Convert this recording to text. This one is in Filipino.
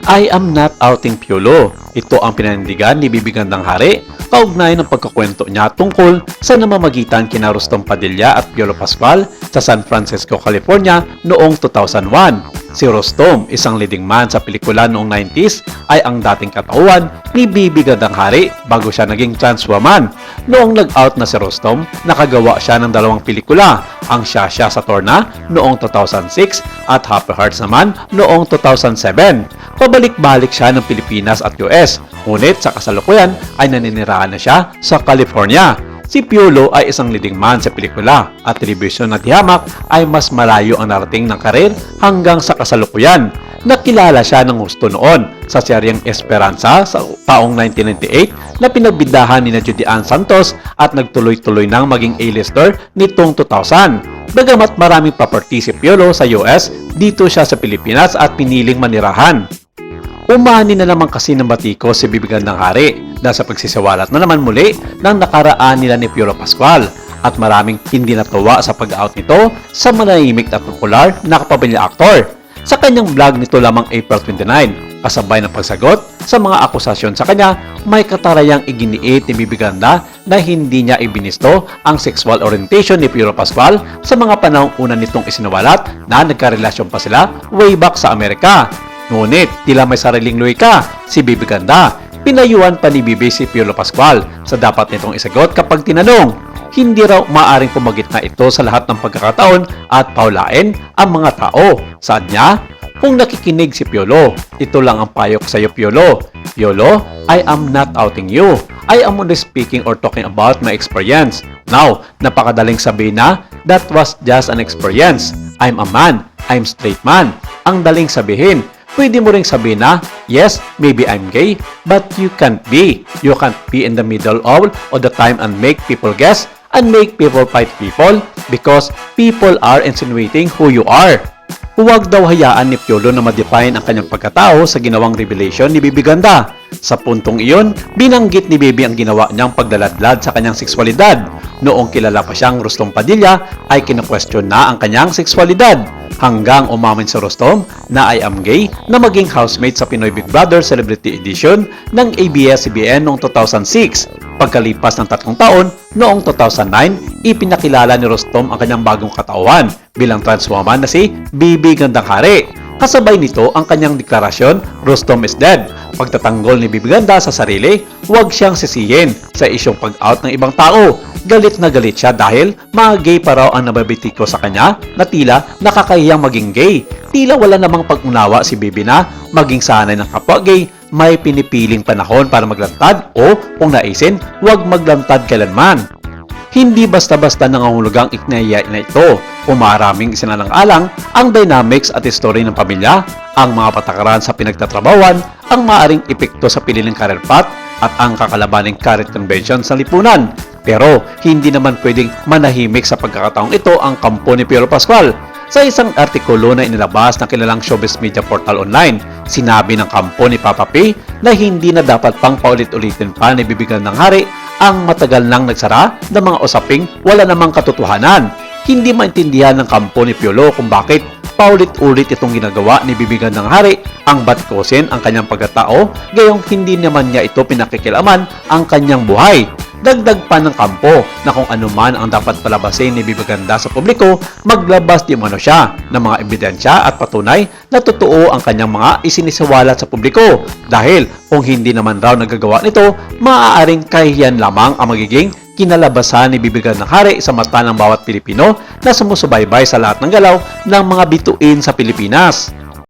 I am not outing Piolo. Ito ang pinanindigan ni Bibi Gandang Hari kaugnay ng pagkukwento niya tungkol sa namamagitan kina Rustom Padilla at Piolo Pascual sa San Francisco, California noong 2001. Si Rustom, isang leading man sa pelikula noong 90s, ay ang dating katauhan ni Bibi Gandang Hari bago siya naging trans woman. Noong nag-out na si Rustom, nakagawa siya ng dalawang pelikula, ang Shasha sa Torna noong 2006 at Happy Hearts naman noong 2007. Pabalik-balik siya ng Pilipinas at US, ngunit sa kasalukuyan ay naninirahan na siya sa California. Si Piolo ay isang leading man sa pelikula at telebisyon na tihamak ay mas malayo ang narating ng karir hanggang sa kasalukuyan. Nakilala siya ng gusto noon sa seryeng Esperanza sa taong 1998 na pinagbidahan ni Judy Ann Santos at nagtuloy-tuloy nang maging A-lister nitong 2000. Bagamat maraming property si Piolo sa US, dito siya sa Pilipinas at piniling manirahan. Umani na naman kasi ng batiko si Bibi Gandang Hari dahil sa pagsisiwalat na naman muli ng nakaraan nila ni Piolo Pascual at maraming hindi natuwa sa pag-out nito sa manahimik at popular na kapamilya aktor. Sa kanyang vlog nito lamang April 29, kasabay ng pagsagot sa mga akusasyon sa kanya, may katarayang iginiit ni Bibi Ganda na hindi niya ibinisto ang sexual orientation ni Piolo Pascual sa mga panahong una nitong isinawalat na nagkarelasyon pa sila way back sa Amerika. Ngunit, tila may sariling loika si Bibi Ganda. Pinayuhan pa ni Bibi si Piolo Pascual sa dapat nitong isagot kapag tinanong. Hindi raw maaring pumagit na ito sa lahat ng pagkakataon at paulain ang mga tao. Saad niya, kung nakikinig si Piolo, ito lang ang payo ko sa iyo, Piolo. Piolo, I am not outing you. I am only speaking or talking about my experience. Now, napakadaling sabihin na, that was just an experience. I'm a man. I'm straight man. Ang daling sabihin. Pwede mo ring sabihin na, yes, maybe I'm gay, but you can't be. You can't be in the middle all the time and make people guess and make people fight people because people are insinuating who you are. Huwag daw hayaan ni Piolo na ma-define ang kanyang pagkatao sa ginawang revelation ni Bibi Ganda. Sa puntong iyon, binanggit ni Bibi ang ginawa niyang pagdaladlad sa kanyang sexualidad. Noong kilala pa siyang Rustom Padilla, ay kina-question na ang kanyang sexualidad. Hanggang umamin si Rustom na I am gay na maging housemate sa Pinoy Big Brother Celebrity Edition ng ABS-CBN noong 2006. Pagkalipas ng 3 taon, noong 2009, ipinakilala ni Rustom ang kanyang bagong katauhan bilang trans woman na si Bibi Gandang Hari. Kasabay nito ang kanyang deklarasyon, Rustom is dead. Pagtatanggol ni Bibi Ganda sa sarili, huwag siyang sisihin sa isyong pag-out ng ibang tao. Galit na galit siya dahil mga gay pa raw ang nababitiko sa kanya na tila nakakahiyang maging gay. Tila wala namang pag-unawa si Bibi na maging sanay ng kapwa gay, may pinipiling panahon para maglantad o kung naisin, huwag maglantad kailanman. Hindi basta-basta nangangahulugang iknaya na ito. Maraming isinalang-alang ang dynamics at history ng pamilya, ang mga patakaran sa pinagtatrabawan, ang maaring epekto sa pililing career path at ang kakalabaning career convention sa lipunan. Pero hindi naman pwedeng manahimik sa pagkakataong ito ang kampo ni Piolo Pascual. Sa isang artikulo na inilabas ng kilalang showbiz media portal online, sinabi ng kampo ni Papa P na hindi na dapat pang paulit-ulitin pa ni Bibi Gandang Hari ang matagal nang nagsara ng mga usaping wala namang katotohanan. Hindi maintindihan ng kampo ni Piolo kung bakit paulit-ulit itong ginagawa ni Bibi Gandang Hari ang batikosin ang kanyang pagkatao, gayong hindi naman niya ito pinakikilaman ang kanyang buhay. Dagdag pa ng kampo na kung ano man ang dapat palabasin ni Bibi Ganda sa publiko, maglabas di umano siya ng mga ebidensya at patunay na totoo ang kanyang mga isinisiwalat sa publiko. Dahil kung hindi naman raw nagagawa nito, maaaring kahihiyan lamang ang magiging kinalabasan ni Bibi Gandang Hari sa mata ng bawat Pilipino na sumusubaybay sa lahat ng galaw ng mga bituin sa Pilipinas.